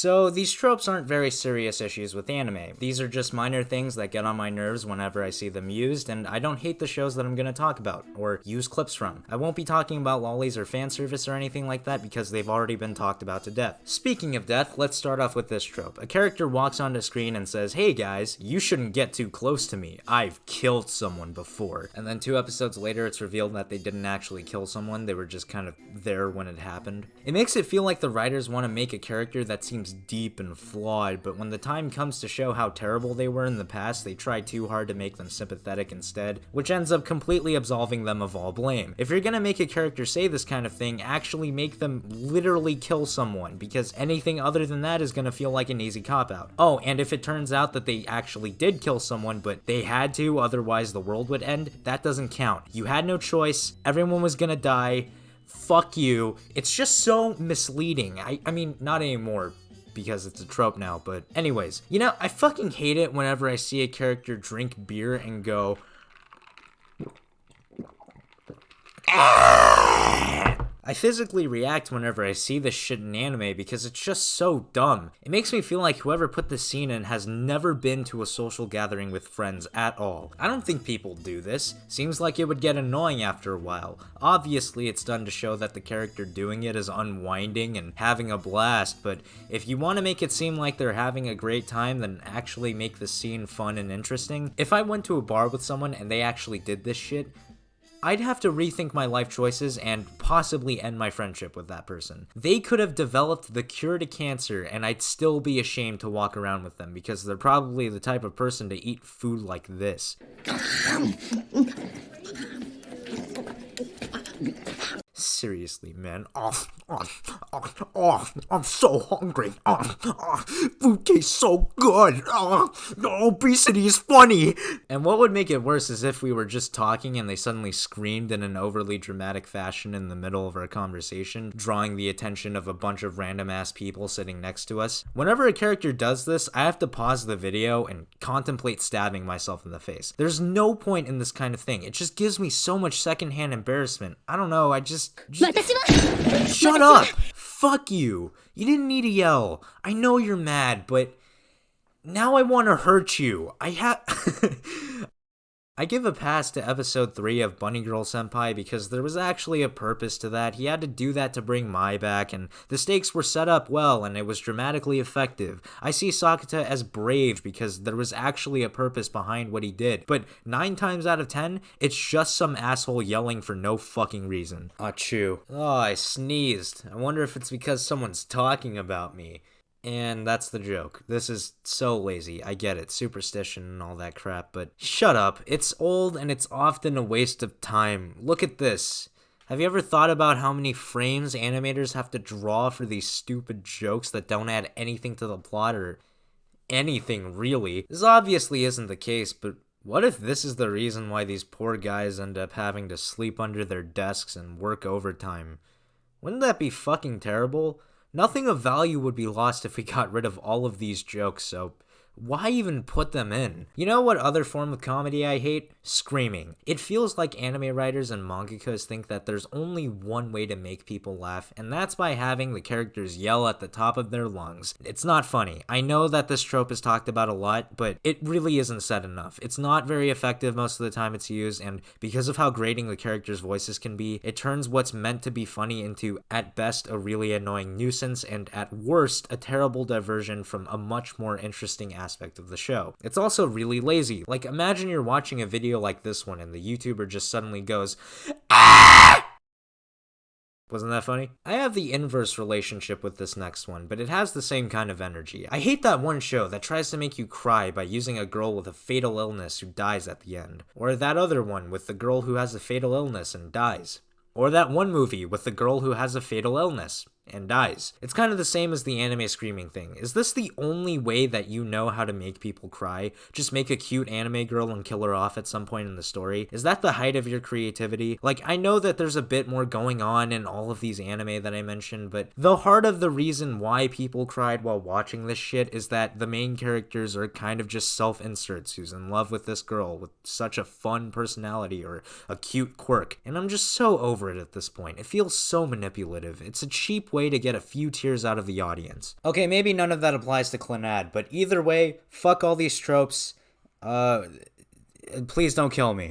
So these tropes aren't very serious issues with anime. These are just minor things that get on my nerves whenever I see them used, and I don't hate the shows that I'm going to talk about, or use clips from. I won't be talking about lollies or fan service or anything like that because they've already been talked about to death. Speaking of death, let's start off with this trope. A character walks onto screen and says, "Hey guys, you shouldn't get too close to me. I've killed someone before." And then 2 episodes later, it's revealed that they didn't actually kill someone, they were just kind of there when it happened. It makes it feel like the writers want to make a character that seems deep and flawed, but when the time comes to show how terrible they were in the past, they try too hard to make them sympathetic instead, which ends up completely absolving them of all blame. If you're gonna make a character say this kind of thing, actually make them literally kill someone, because anything other than that is gonna feel like an easy cop-out. Oh, and if it turns out that they actually did kill someone, but they had to, otherwise the world would end, that doesn't count. You had no choice, everyone was gonna die, fuck you. It's just so misleading. I mean, not anymore, because it's a trope now, but anyways. You know, I fucking hate it whenever I see a character drink beer and go, I physically react whenever I see this shit in anime because it's just so dumb. It makes me feel like whoever put this scene in has never been to a social gathering with friends at all. I don't think people do this. Seems like it would get annoying after a while. Obviously, it's done to show that the character doing it is unwinding and having a blast, but if you want to make it seem like they're having a great time, then actually make the scene fun and interesting. If I went to a bar with someone and they actually did this shit, I'd have to rethink my life choices and possibly end my friendship with that person. They could have developed the cure to cancer and I'd still be ashamed to walk around with them because they're probably the type of person to eat food like this. Seriously, man. I'm so hungry. Food tastes so good. Obesity is funny. And what would make it worse is if we were just talking and they suddenly screamed in an overly dramatic fashion in the middle of our conversation, drawing the attention of a bunch of random ass people sitting next to us. Whenever a character does this, I have to pause the video and contemplate stabbing myself in the face. There's no point in this kind of thing. It just gives me so much secondhand embarrassment. I don't know, I just shut up! Fuck you! You didn't need to yell. I know you're mad, but now I want to hurt you. I give a pass to episode 3 of Bunny Girl Senpai because there was actually a purpose to that. He had to do that to bring Mai back, and the stakes were set up well, and it was dramatically effective. I see Sakata as brave because there was actually a purpose behind what he did, but 9 times out of 10, it's just some asshole yelling for no fucking reason. Achoo. Oh, I sneezed. I wonder if it's because someone's talking about me. And that's the joke. This is so lazy. I get it, superstition and all that crap, but shut up. It's old and it's often a waste of time. Look at this. Have you ever thought about how many frames animators have to draw for these stupid jokes that don't add anything to the plot or anything really? This obviously isn't the case, but what if this is the reason why these poor guys end up having to sleep under their desks and work overtime? Wouldn't that be fucking terrible? Nothing of value would be lost if we got rid of all of these jokes, so why even put them in? You know what other form of comedy I hate? Screaming. It feels like anime writers and mangakas think that there's only one way to make people laugh, and that's by having the characters yell at the top of their lungs. It's not funny. I know that this trope is talked about a lot, but it really isn't said enough. It's not very effective most of the time it's used, and because of how grating the characters' voices can be, it turns what's meant to be funny into, at best, a really annoying nuisance, and at worst, a terrible diversion from a much more interesting aspect of the show. It's also really lazy. Like, imagine you're watching a video like this one and the YouTuber just suddenly goes, "Ah!" Wasn't that funny? I have the inverse relationship with this next one, but it has the same kind of energy. I hate that one show that tries to make you cry by using a girl with a fatal illness who dies at the end. Or that other one with the girl who has a fatal illness and dies. Or that one movie with the girl who has a fatal illness and dies. It's kind of the same as the anime screaming thing. Is this the only way that you know how to make people cry? Just make a cute anime girl and kill her off at some point in the story? Is that the height of your creativity? Like, I know that there's a bit more going on in all of these anime that I mentioned, but the heart of the reason why people cried while watching this shit is that the main characters are kind of just self-inserts who's in love with this girl with such a fun personality or a cute quirk, and I'm just so over it at this point. It feels so manipulative. It's a cheap way to get a few tears out of the audience. Okay, maybe none of that applies to Clannad, but either way, fuck all these tropes. Please don't kill me.